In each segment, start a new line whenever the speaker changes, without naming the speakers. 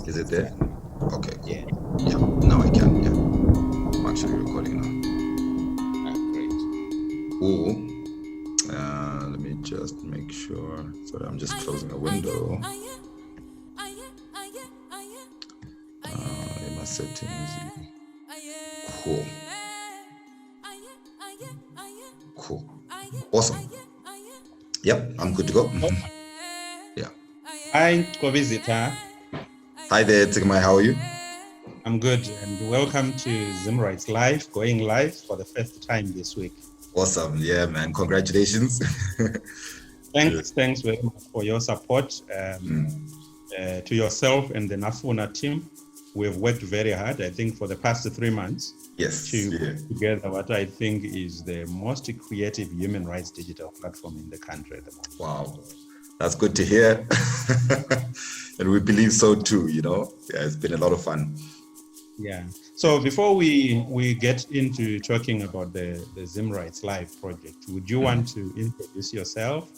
Is it there? Okay, cool.
Yeah.
Yeah, now I can. Yeah, I'm actually recording now.
Great.
Ooh, let me just make sure. Sorry, I'm just closing a window. In my settings. Cool. Cool. Awesome. Yep, I'm good to go. Yeah.
Hi, co-visitor.
Hi there, Tigmai. How are you?
I'm good, and welcome to Zimrights Live, going live for the first time this week.
Awesome. Yeah, man. Congratulations.
Thanks very much for your support to yourself and the Nafuna team. We've worked very hard, I think, for the past 3 months
Yes.
to
Yeah.
put together what I think is the most creative human rights digital platform in the country at the moment.
Wow. That's good to hear. And we believe so too, Yeah, it's been a lot of fun.
Yeah. So before we get into talking about the Zimrights Live project, would you want to introduce yourself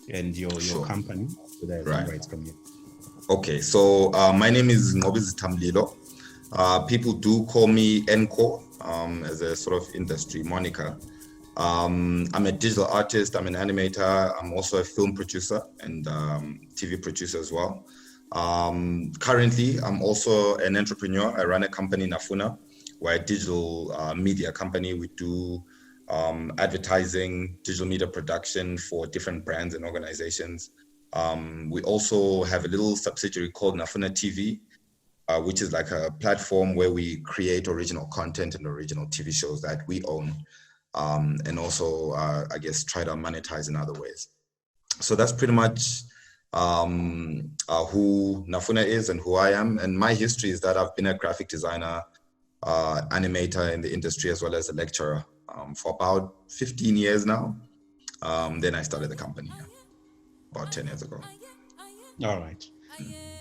and your company to the Zimrights community?
Okay, so my name is mlilo. People do call me Nqo as a sort of industry moniker. I'm a digital artist, I'm an animator, I'm also a film producer and TV producer as well. Currently, I'm also an entrepreneur. I run a company, Nafuna. We're a digital media company. We do advertising, digital media production for different brands and organizations. We also have a little subsidiary called Nafuna TV, which is like a platform where we create original content and original TV shows that we own. And also, I guess, try to monetize in other ways. So that's pretty much who Nafuna is and who I am. And my history is that I've been a graphic designer, animator in the industry, as well as a lecturer for about 15 years now. Then I started the company about 10 years ago.
All right.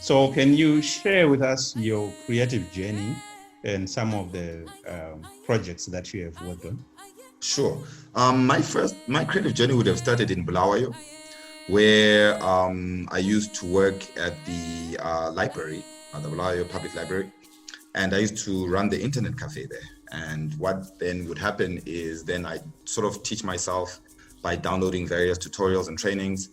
So can you share with us your creative journey and some of the projects that you have worked on?
Sure. My creative journey would have started in Bulawayo, where I used to work at the library, the Bulawayo Public Library, and I used to run the internet cafe there. And what then would happen is then I sort of teach myself by downloading various tutorials and trainings.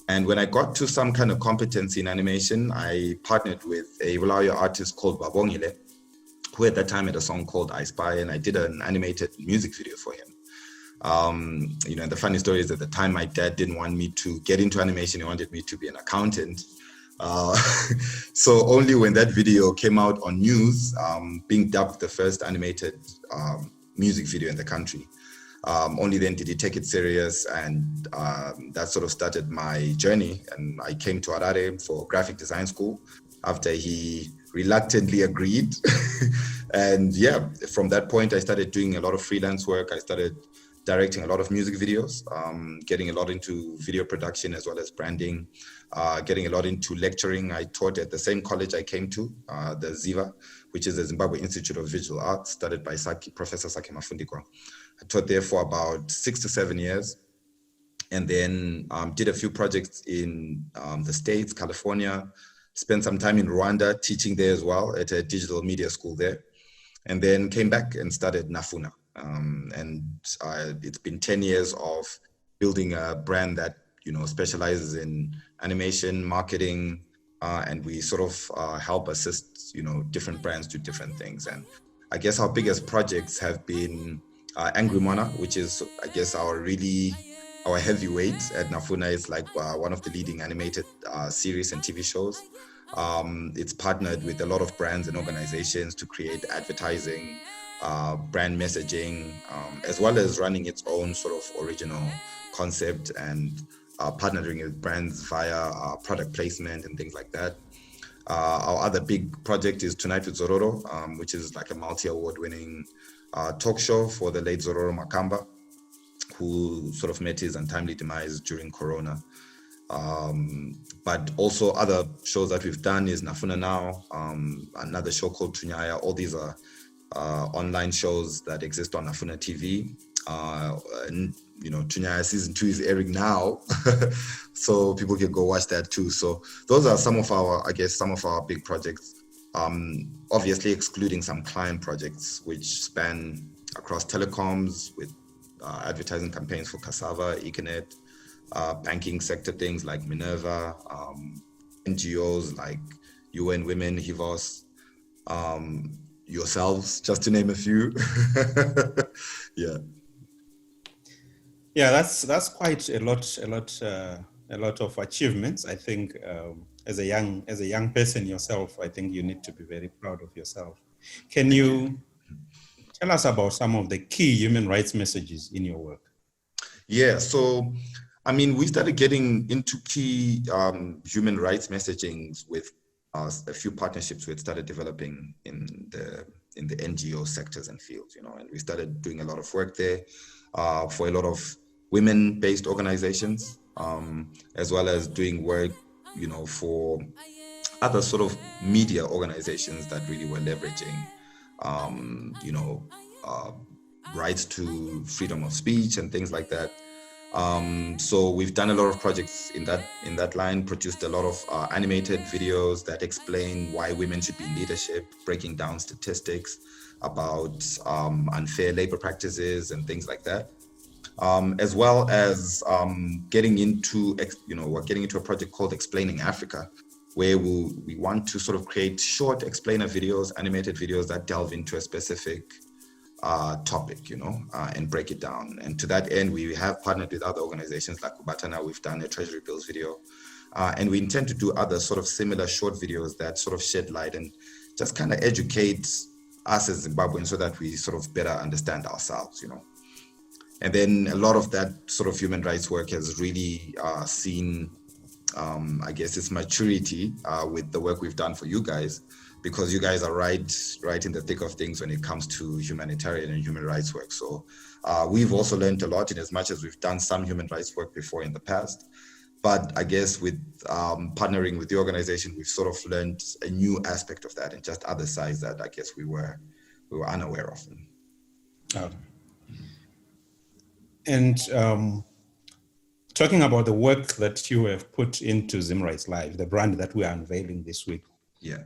And when I got to some kind of competency in animation, I partnered with a Bulawayo artist called Babongile, who at that time had a song called I Spy, and I did an animated music video for him. And the funny story is at the time, my dad didn't want me to get into animation. He wanted me to be an accountant. So only when that video came out on news, being dubbed the first animated music video in the country, only then did he take it serious. And that sort of started my journey. And I came to Harare for graphic design school after he reluctantly agreed. And yeah, from that point, I started doing a lot of freelance work. I started directing a lot of music videos, getting a lot into video production as well as branding, getting a lot into lecturing. I taught at the same college I came to, the ZIVA, which is the Zimbabwe Institute of Visual Arts, started by Professor Saki Mafundikwa. I taught there for about 6 to 7 years, and then did a few projects in the States, California, spent some time in Rwanda teaching there as well at a digital media school there, and then came back and started Nafuna. And it's been 10 years of building a brand that specializes in animation, marketing, and we sort of help assist different brands do different things. And I guess our biggest projects have been Angry Mana, which is I guess our heavyweight at Nafuna. Is like one of the leading animated series and TV shows. It's partnered with a lot of brands and organizations to create advertising, brand messaging, as well as running its own sort of original concept and partnering with brands via product placement and things like that. Our other big project is Tonight with Zororo, which is like a multi-award winning talk show for the late Zororo Makamba, who sort of met his untimely demise during Corona. But also other shows that we've done is Nafuna Now, another show called Tunyaya. All these are online shows that exist on Nafuna TV. And Tunyaya season 2 is airing now, so people can go watch that too. So those are some of our big projects. obviously excluding some client projects which span across telecoms with advertising campaigns for Cassava, Econet, banking sector things like Minerva, NGOs like UN Women, HIVOS, yourselves, just to name a few. Yeah.
Yeah, that's quite a lot of achievements. I think as a young person yourself, I think you need to be very proud of yourself. Can you tell us about some of the key human rights messages in your work?
Yeah, so I mean, we started getting into key human rights messaging with a few partnerships we had started developing in the NGO sectors and fields, and we started doing a lot of work there for a lot of women-based organizations, as well as doing work, for other sort of media organizations that really were leveraging, rights to freedom of speech and things like that. So we've done a lot of projects in that line, produced a lot of animated videos that explain why women should be in leadership, breaking down statistics about unfair labor practices and things like that. As well as getting into, we're getting into a project called Explaining Africa, where we want to sort of create short explainer videos, animated videos that delve into a specific topic, and break it down. And to that end, we have partnered with other organizations like Kubatana. We've done a treasury bills video, and we intend to do other sort of similar short videos that sort of shed light and just kind of educate us as Zimbabweans so that we sort of better understand ourselves, And then a lot of that sort of human rights work has really seen, I guess, its maturity with the work we've done for you guys, because you guys are right in the thick of things when it comes to humanitarian and human rights work. So we've also learned a lot, in as much as we've done some human rights work before in the past. But I guess with partnering with the organization, we've sort of learned a new aspect of that and just other sides that I guess we were unaware of.
Okay. And talking about the work that you have put into Zimrights Live, the brand that we are unveiling this week,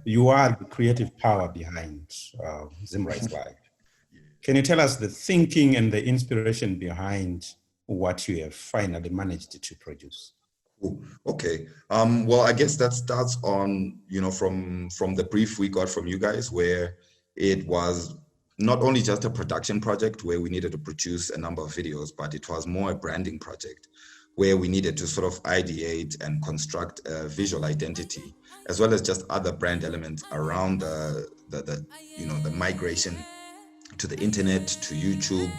you are the creative power behind Zimrights Live. Can you tell us the thinking and the inspiration behind what you have finally managed to produce?
Okay. Well, I guess that starts on, from the brief we got from you guys, where it was not only just a production project where we needed to produce a number of videos, but it was more a branding project where we needed to sort of ideate and construct a visual identity, as well as just other brand elements around the migration to the internet, to YouTube,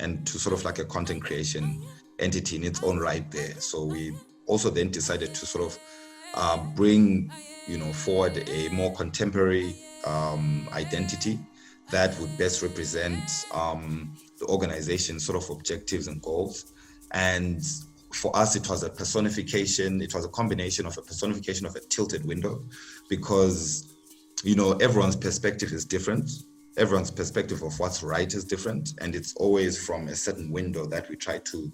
and to sort of like a content creation entity in its own right there. So we also then decided to sort of bring, forward a more contemporary identity that would best represent the organization's sort of objectives and goals. And for us, it was a personification. It was a combination of a personification of a tilted window, because, everyone's perspective is different. Everyone's perspective of what's right is different. And it's always from a certain window that we try to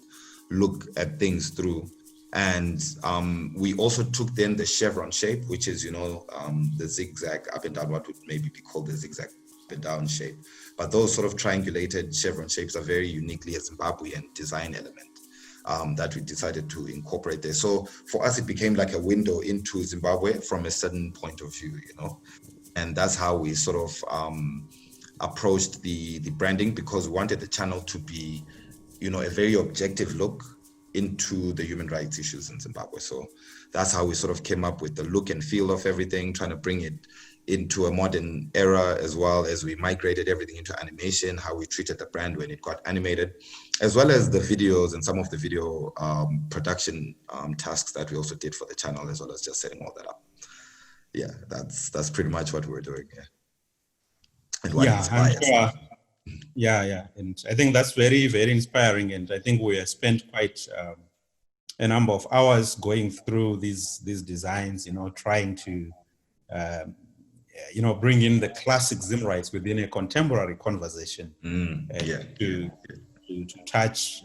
look at things through. And we also took then the chevron shape, which is, the zigzag up and down, what would maybe be called the zigzag up and down shape. But those sort of triangulated chevron shapes are very uniquely a Zimbabwean design element that we decided to incorporate there. So for us, it became like a window into Zimbabwe from a certain point of view, And that's how we sort of approached the branding, because we wanted the channel to be, a very objective look into the human rights issues in Zimbabwe. So that's how we sort of came up with the look and feel of everything, trying to bring it into a modern era, as well as we migrated everything into animation, how we treated the brand when it got animated, as well as the videos and some of the video production tasks that we also did for the channel, as well as just setting all that up. Yeah, that's pretty much what we're doing here. And what inspires us.
Yeah. And I think that's very, very inspiring. And I think we have spent quite a number of hours going through these designs, trying to, bring in the classic Zimrights within a contemporary conversation to touch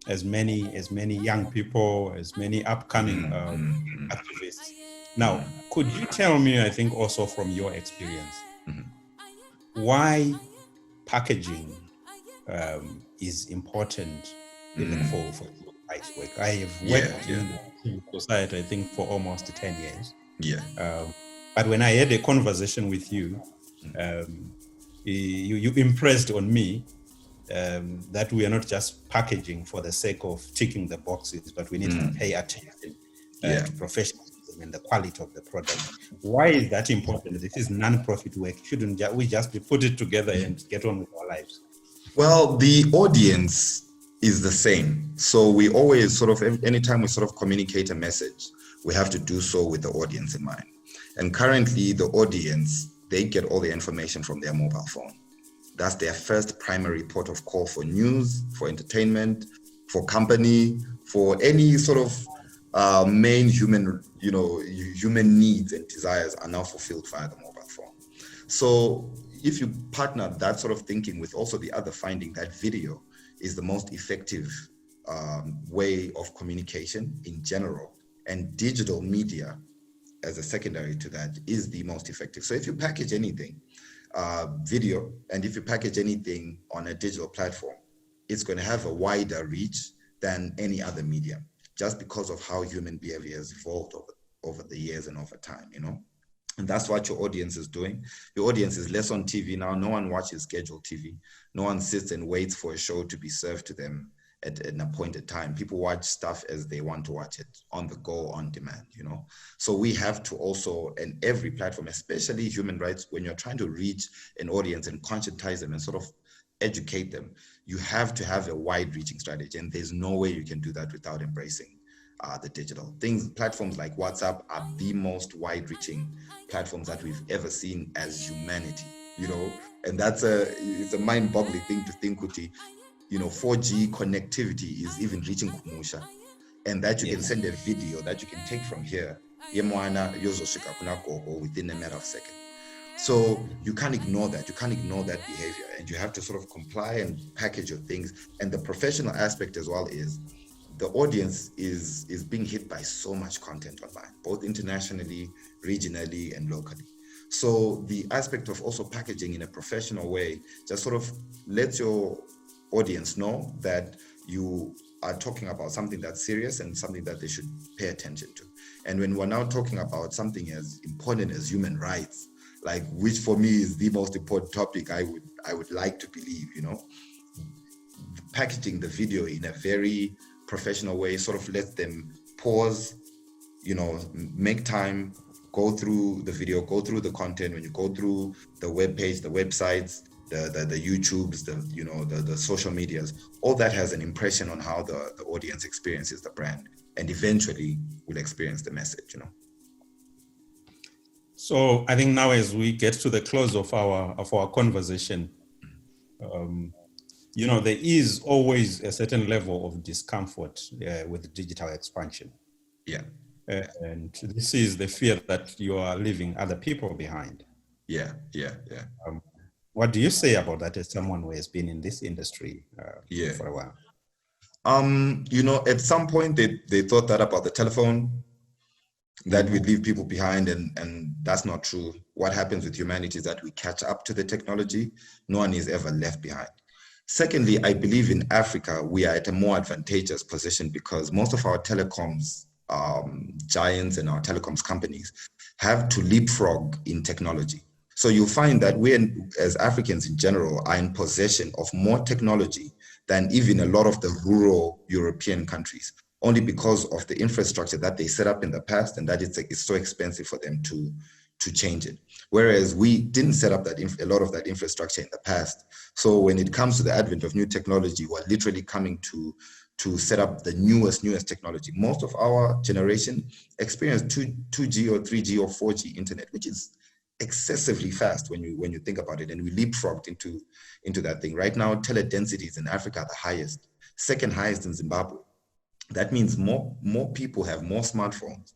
as many young people, as many upcoming activists. Now, could you tell me, I think also from your experience, why packaging is important even for rights work? I have worked in civil society, I think, for almost 10 years. But when I had a conversation with you, you impressed on me that we are not just packaging for the sake of ticking the boxes, but we need to pay attention to professionalism and the quality of the product. Why is that important? This is non-profit work. Shouldn't we just be put it together and get on with our lives?
Well, the audience is the same. So we always sort of, anytime we sort of communicate a message, we have to do so with the audience in mind. And currently the audience, they get all the information from their mobile phone. That's their first primary port of call for news, for entertainment, for company, for any sort of main human, human needs and desires are now fulfilled via the mobile phone. So if you partner that sort of thinking with also the other finding that video is the most effective way of communication in general, and digital media as a secondary to that is the most effective. So if you package anything, video, and if you package anything on a digital platform, it's going to have a wider reach than any other medium, just because of how human behavior has evolved over the years and over time, And that's what your audience is doing. Your audience is less on TV now. No one watches scheduled TV. No one sits and waits for a show to be served to them at an appointed time. People watch stuff as they want to watch it, on the go, on demand, So we have to also, and every platform, especially human rights, when you're trying to reach an audience and conscientize them and sort of educate them, you have to have a wide-reaching strategy. And there's no way you can do that without embracing the digital things. Platforms like WhatsApp are the most wide-reaching platforms that we've ever seen as humanity, and it's a mind-boggling thing to think, Kuti, 4G connectivity is even reaching Kumusha, and that you can send a video that you can take from here within a matter of seconds. So you can't ignore that. You can't ignore that behavior, and you have to sort of comply and package your things. And the professional aspect as well is the audience is being hit by so much content online, both internationally, regionally, and locally. So the aspect of also packaging in a professional way just sort of lets your audience know that you are talking about something that's serious and something that they should pay attention to. And when we're now talking about something as important as human rights, like, which for me is the most important topic, I would like to believe, packaging the video in a very professional way sort of lets them pause, make time, go through the video, go through the content. When you go through the web page, the websites, the YouTubes, the social medias, all that has an impression on how the audience experiences the brand, and eventually will experience the message,
So I think now, as we get to the close of our conversation, there is always a certain level of discomfort with digital expansion.
Yeah.
And this is the fear that you are leaving other people behind.
Yeah.
What do you say about that as someone who has been in this industry for a while?
At some point they thought that about the telephone, that we'd leave people behind, and that's not true. What happens with humanity is that we catch up to the technology. No one is ever left behind. Secondly, I believe in Africa, we are at a more advantageous position because most of our telecoms giants and our telecoms companies have to leapfrog in technology. So you'll find that we, as Africans in general, are in possession of more technology than even a lot of the rural European countries, only because of the infrastructure that they set up in the past, and that it's so expensive for them to change it. Whereas we didn't set up a lot of that infrastructure in the past. So when it comes to the advent of new technology, we're literally coming to set up the newest technology. Most of our generation experienced 2G or 3G or 4G internet, which is excessively fast when you think about it, and we leapfrogged into that thing. Right now, tele densities in Africa are the highest, second highest in Zimbabwe. That means more people have more smartphones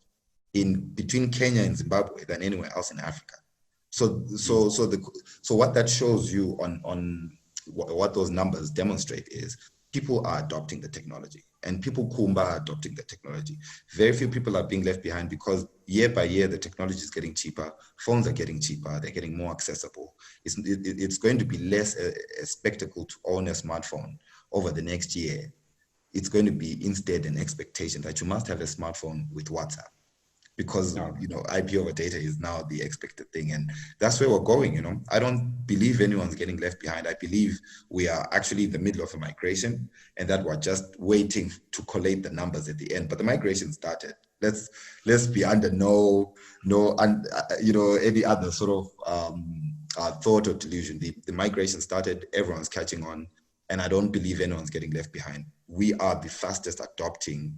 between Kenya and Zimbabwe than anywhere else in Africa. So what that shows you on what those numbers demonstrate is people are adopting the technology, and people kumba are adopting the technology. Very few people are being left behind because year by year, the technology is getting cheaper. Phones are getting cheaper. They're getting more accessible. It's going to be less a spectacle to own a smartphone over the next year. It's going to be instead an expectation that you must have a smartphone with WhatsApp, because IP over data is now the expected thing, and that's where we're going. I don't believe anyone's getting left behind. I believe we are actually in the middle of a migration, and that we're just waiting to collate the numbers at the end. But the migration started. Let's be under any other sort of thought or delusion. The migration started. Everyone's catching on, and I don't believe anyone's getting left behind. We are the fastest adopting.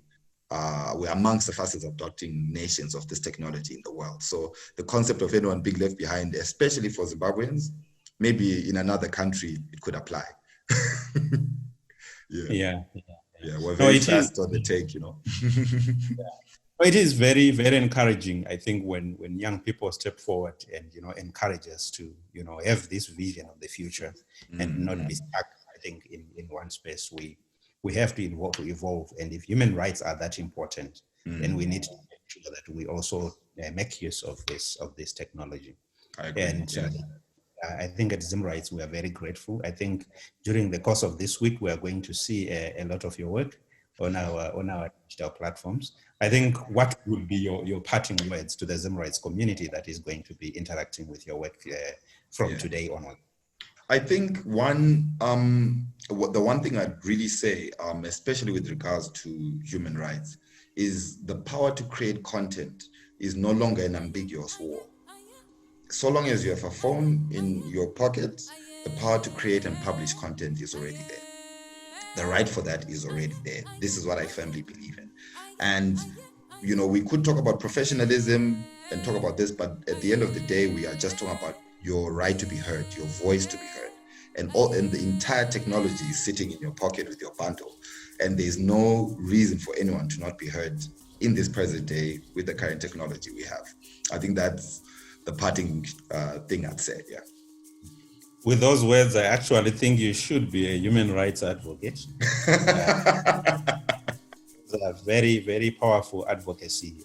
We're amongst the fastest adopting nations of this technology in the world. So the concept of anyone being left behind, especially for Zimbabweans, maybe in another country it could apply.
Yeah,
we're very fast on the take,
Yeah. It is very, very encouraging, I think, when young people step forward and encourage us to have this vision of the future and not be stuck, I think, in one space. We have to evolve, and if human rights are that important, then we need to make sure that we also make use of this technology.
I agree.
And I think at Zimrights we are very grateful. I think during the course of this week we are going to see a lot of your work on our digital platforms. I think what would be your parting words to the Zimrights community that is going to be interacting with your work from today onward?
I think the one thing I'd really say, especially with regards to human rights, is the power to create content is no longer an ambiguous war. So long as you have a phone in your pocket, the power to create and publish content is already there. The right for that is already there. This is what I firmly believe in. And, we could talk about professionalism and talk about this, but at the end of the day, we are just talking about your right to be heard, your voice to be heard. And the entire technology is sitting in your pocket with your bundle. And there's no reason for anyone to not be heard in this present day with the current technology we have. I think that's the parting thing I'd say, yeah.
With those words, I actually think you should be a human rights advocate. It's a very, very powerful advocacy.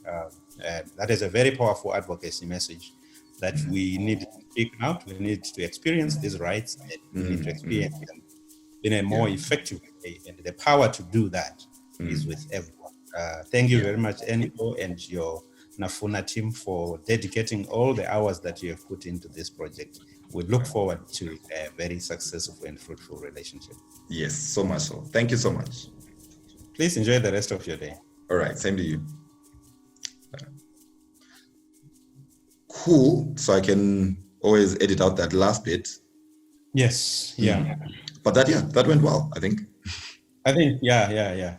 That is a very powerful advocacy message that we need to speak out. We need to experience these rights, and we need to experience them in a more effective way. And the power to do that is with everyone. Thank you very much, Nqo, and your Nafuna team for dedicating all the hours that you have put into this project. We look forward to a very successful and fruitful relationship.
Yes, so much so. Thank you so much.
Please enjoy the rest of your day.
All right, same to you. Cool. So I can always edit out that last bit.
Yes. Yeah.
But that went well, I think.
Yeah.